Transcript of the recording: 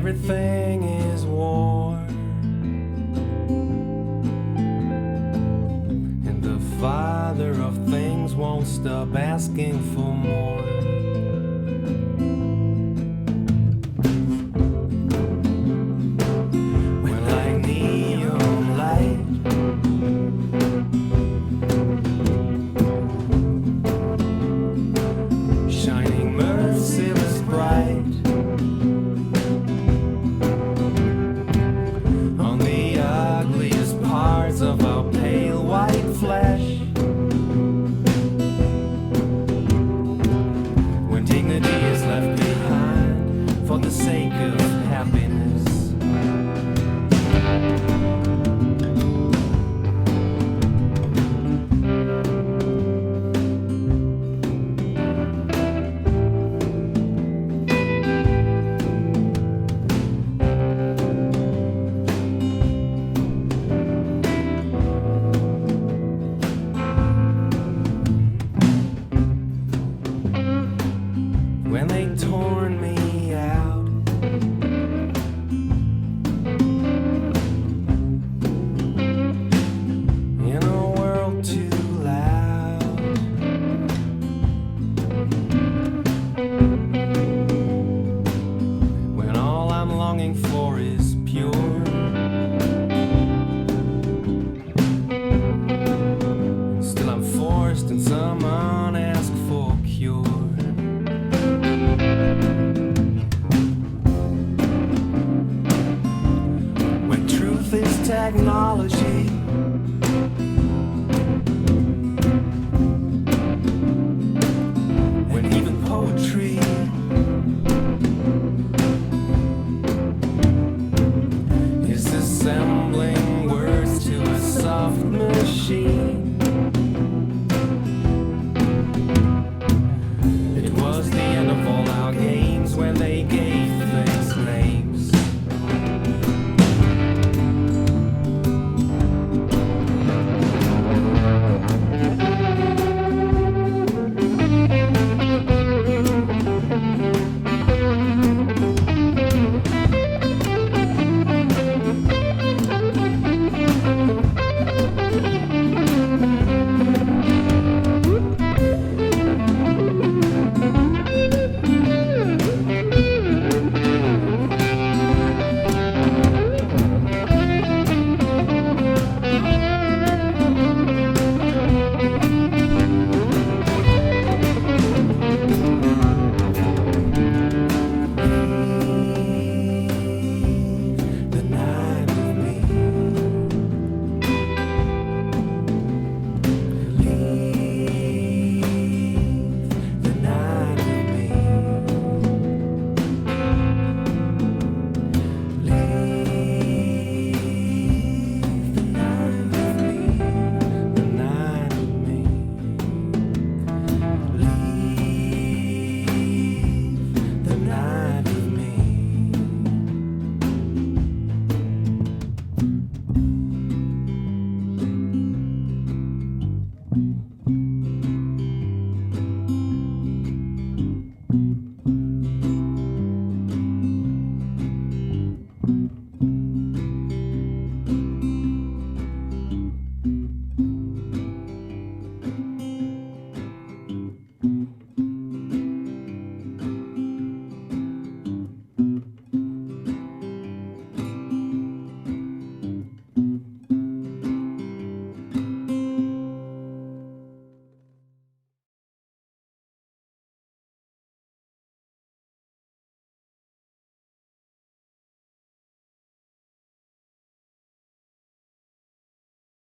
everything is war, and the Father of things won't stop asking for more. When like neon light shining merciless bright on the ugliest parts of our pale white flesh, when dignity is left behind for the sake of happiness. When they torn me out, in a world too loud, when all I'm longing for is pure, still I'm forced in some unasked for cure. When truth is technology